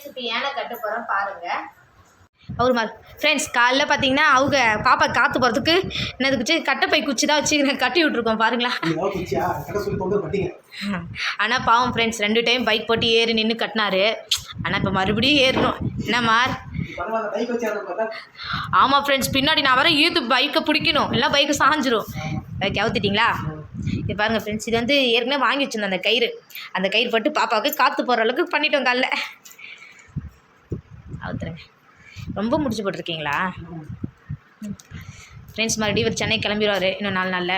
Friends இப்போ ஏனை கட்ட போகிறோம் பாருங்கள். அவர் மாதிரி ஃப்ரெண்ட்ஸ் காலைல பார்த்தீங்கன்னா அவங்க பாப்பா காற்று போகிறதுக்கு என்னதுக்குச்சு கட்டைப்பை குச்சி தான் வச்சு கட்டி விட்ருக்கோம் பாருங்களா. ஆனால் பாவம் ஃப்ரெண்ட்ஸ் 2 டைம் பைக் போட்டு ஏறி நின்று கட்டினாரு. ஆனால் இப்போ மறுபடியும் ஏறணும் என்னம்மா. ஆமாம் ஃப்ரெண்ட்ஸ் பின்னாடி நான் வர ஈத்து பைக்கை பிடிக்கணும் இல்லை பைக்கு சாஞ்சிரும். கவுத்துட்டிங்களா? இது பாருங்கள் ஃப்ரெண்ட்ஸ் இது வந்து ஏற்கனவே வாங்கி வச்சுருந்தோம் அந்த கயிறு போட்டு பாப்பாவுக்கு காற்று போகிற அளவுக்கு பண்ணிட்டோம் காலைல. அவுத்துருங்க. ரொம்ப முடிச்சு போட்டிருக்கீங்களா ஃப்ரெண்ட்ஸ்? மறுபடியும் ஒரு சென்னை கிளம்பிடுவார் இன்னும் 4 நாளில்.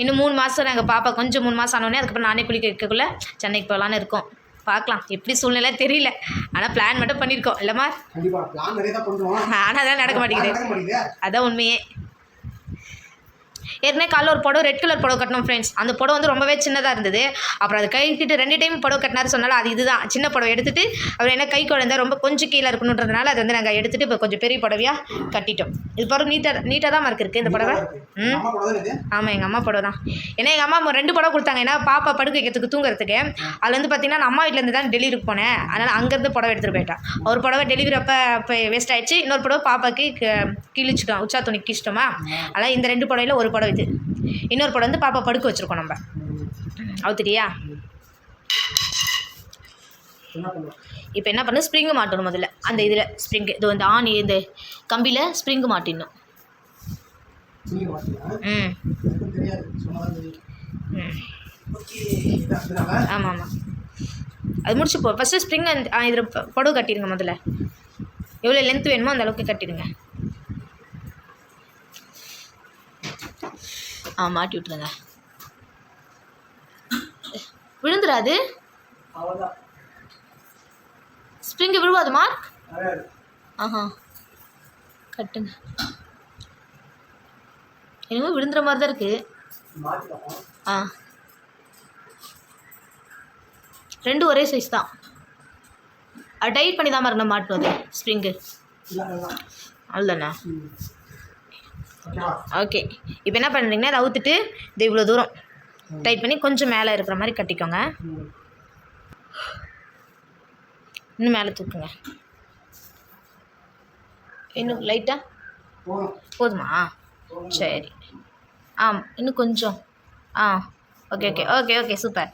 இன்னும் 3 மாதம் நாங்கள் பாப்பா கொஞ்சம் 3 மாதம் ஆனோடனே அதுக்கப்புறம் நானே குளிக்க வைக்கக்குள்ளே சென்னைக்கு போகலான்னு இருக்கோம். பார்க்கலாம் எப்படி சூழ்நிலை தெரியல. ஆனால் பிளான் மட்டும் பண்ணியிருக்கோம் இல்லைம்மா? ஆனால் அதெல்லாம் நடக்க மாட்டேங்குது. அதான் உண்மையே. ஏற்கனவே காலைல ஒரு புடவை ரெட் கலர் புடவை கட்டணும் ஃப்ரெண்ட்ஸ். அந்த புடவை வந்து ரொம்பவே சின்னதாக இருந்தது. அப்புறம் அது கைக்கிட்டு 2 டைம் புடவை கட்டினாரு சொன்னாலும் அது இதுதான் சின்ன புடவை எடுத்துகிட்டு அவர் என்ன கை குழந்தை ரொம்ப கொஞ்சம் கீழே இருக்கணுன்றதுனால அது வந்து நாங்கள் எடுத்துகிட்டு இப்போ கொஞ்சம் பெரிய புடவையாக கட்டிட்டோம். இது பிறகு நீட்டாக தான் இருக்குது இந்த புடவை. ஆமாம் எங்கள் அம்மா புடவை தான். ஏன்னா எங்கள் அம்மா 2 புடவை கொடுத்தாங்க. ஏன்னா பாப்பா படுக்க வைக்கிறதுக்கு தூங்குறதுக்கு. அதில் வந்து பார்த்தீங்கன்னா நான் அம்மா வீட்டிலேருந்து தான் டெலிவரிக்கு போனேன். அதனால் அங்கேருந்து புடவை எடுத்துகிட்டு போயிட்டான். ஒரு புடவை டெலிவரி அப்போ வேஸ்ட் ஆகிடுச்சு. இன்னொரு புடவை பாப்பாக்கு கிழிச்சிட்டோம் உச்சா துணி கிழிச்சிட்டோமா. அதனால் இந்த 2 புடவையில் ஒரு புடவை இது. இன்னொரு படம் வந்து பாப்பா படுக்க வச்சிருக்கோம் நம்ம. அவுத்துட்டியா? இப்போ என்ன பண்ணு ஸ்ப்ரிங்கு மாட்டணும் முதல்ல. அந்த இதில் ஸ்ப்ரிங்கு இது வந்து ஆணி இந்த கம்பியில் ஸ்ப்ரிங்கு மாட்டிடணும். ஆமாம் ஆமாம் அது முடிச்சு போ. ஃபஸ்ட்டு ஸ்ப்ரிங் இதில் புடவை கட்டிடுங்க முதல்ல. எவ்வளோ லென்த் வேணுமோ அந்த அளவுக்கு கட்டிடுங்க. மாட்டி விட்டுருங்க. விழுந்துடாது ஸ்ப்ரிங்கு விழுவாதுமா? ஆஹா கட்டுங்க. என்னமோ விழுந்துற மாதிரி தான் இருக்குது. 2 ஒரே சைஸ் தான். அது டைட் பண்ணி தான் மறந்து மாட்டணும் அது ஸ்ப்ரிங்கு. அவ்வளோதாண்ணா. ஓகே இப்போ என்ன பண்ணுறீங்கன்னா அதை அவுத்துட்டு இது இவ்வளோ தூரம் டைட் பண்ணி கொஞ்சம் மேலே இருக்கிற மாதிரி கட்டிக்கோங்க. இன்னும் மேலே தூக்குங்க. இன்னும் லைட்டாக போதுமா? சரி இன்னும் கொஞ்சம். Okay okay okay okay super.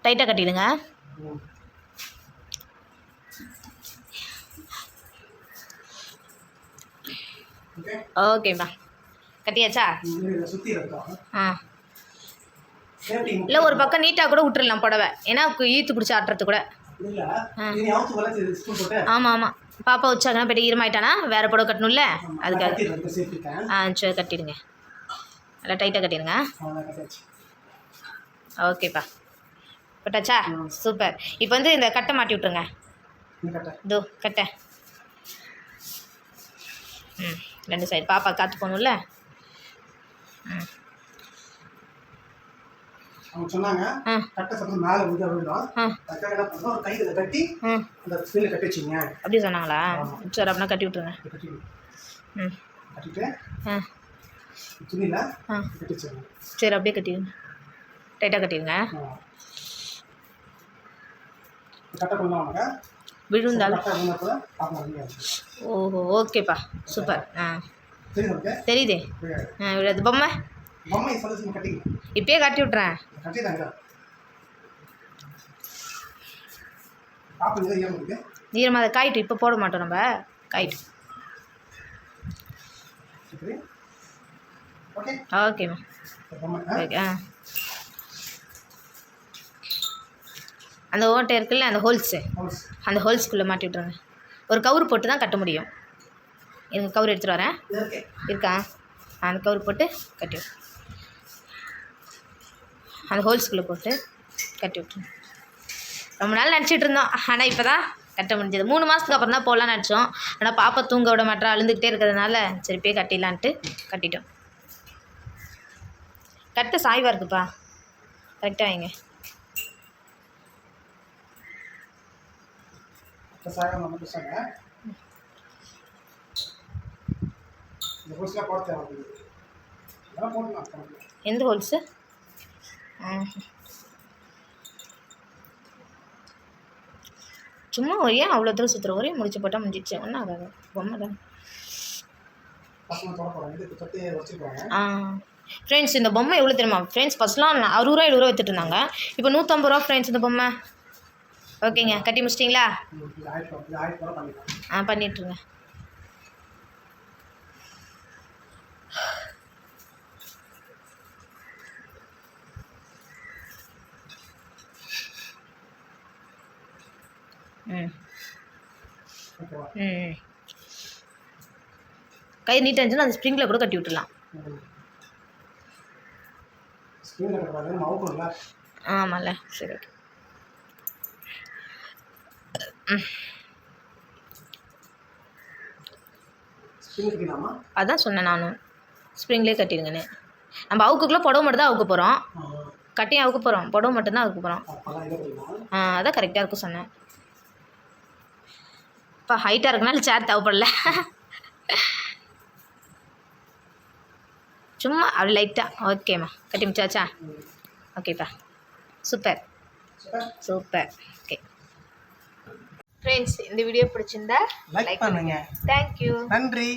டைட்டாக கட்டிடுங்க. ஓகேப்பா கட்டியாச்சா? இல்லை ஒரு பக்கம் நீட்டாக கூட விட்டுடலாம் புடவை. ஏன்னா ஈத்து பிடிச்சி ஆட்டுறது கூட. ஆமாம் ஆமாம் பாப்பா வச்சாங்கன்னா போய்ட்டு ஈரமாயிட்டானா வேறு புடவை கட்டணும்ல அதுக்காக. சரி கட்டிடுங்க. நல்லா டைட்டாக கட்டிடுங்க. ஓகேப்பா கட்டாச்சா? சூப்பர். இப்போ வந்து இந்த கட்டை மாட்டி விட்ருங்க. இதோ கட்டை 2 சைடு பாப்பா காற்று போகணும்ல. சொன்னாங்க அப்படி சொன்னாங்களா? சரி அப்படின்னா கட்டி விட்ருங்க. சரி அப்படியே கட்டிடுங்க. டைட்டாக கட்டிடுங்க. விழுந்தாலும் ஓஹோ ஓகேப்பா சூப்பர். தெரியுதே. விடாது பொம்மை இப்பயே கட்டி விட்றேன். ஈரமாக அதை காயிட்டு இப்போ போட மாட்டோம் நம்ம காயிட்டு. ஓகேம்மா ஓகே. அந்த ஓட்டை இருக்குல்ல அந்த ஹோல்ஸ்குள்ளே மாட்டி விட்ருங்க. ஒரு கவுரு போட்டு தான் கட்ட முடியும். எனக்கு கவுரு எடுத்துகிட்டு வரேன். இருக்கா? அந்த கவுரு போட்டு கட்டி விட்டு அந்த ஹோல்ஸ்குள்ளே போட்டு கட்டி விட்டுருங்க. ரொம்ப நாள் நினச்சிட்டு இருந்தோம். ஆனால் இப்போ தான் கட்ட முடிஞ்சது. 3 மாதத்துக்கு அப்புறம் தான் போகலான்னு நினச்சோம். ஆனால் பாப்பா தூங்க விட மாட்டா அழுந்துக்கிட்டே இருக்கிறதுனால சரி போய் கட்டிடலான்ட்டு கட்டிட்டோம். கட்ட சாய்வாக இருக்குப்பா கரெக்டாக வைங்க. எந்த ஹோல்ஸு? சும்மா ஏன் அவ்வளோ தூரம் சுற்றுற ஒரே முடிச்சு போட்டால் முடிஞ்சிச்சு ஒன்றும் ஆகாது பொம்மை தான். ஆ ஃப்ரெண்ட்ஸ் இந்த பொம்மை எவ்வளோ தெரியுமா ஃப்ரெண்ட்ஸ்? ஃபஸ்ட்லாம் 60 ரூபா 70 ரூபா வித்துட்டு இருந்தாங்க. இப்போ 150 ரூபா ஃப்ரெண்ட்ஸ் இந்த பொம்மை. ஓகேங்க, கட்டி முடிச்சிட்டிங்களா? ஆ பண்ணிட்டுருங்க. ம் ம் கை நீட்டாக இருந்துச்சுன்னா அந்த ஸ்ப்ரிங்கில் கூட கட்டி விட்டுடலாம். ஆமாம்ல, சரி ஓகே. அதான் சொன்னேன் நானும், ஸ்ப்ரிங்லேயே கட்டிடுங்கன்னு. நம்ம அவுக்குள்ளே புடவை மட்டும் தான் அவுக்க போகிறோம், கட்டியும் அவுக்க போகிறோம், புடவை மட்டும்தான் அவுக்க போகிறோம். அதான் கரெக்டாக இருக்கும் சொன்னேன். இப்போ ஹைட்டாக இருக்குனால சேர் தேவைப்படல. சும்மா அப்படி லைட்டாக. ஓகேம்மா, கட்டி முடிச்சாச்சா? ஓகேப்பா, சூப்பர் சூப்பர். ஓகே ஃப்ரெண்ட்ஸ், இந்த வீடியோ பிடிச்சிருந்தா லைக் பண்ணுங்க. தேங்க்யூ, நன்றி.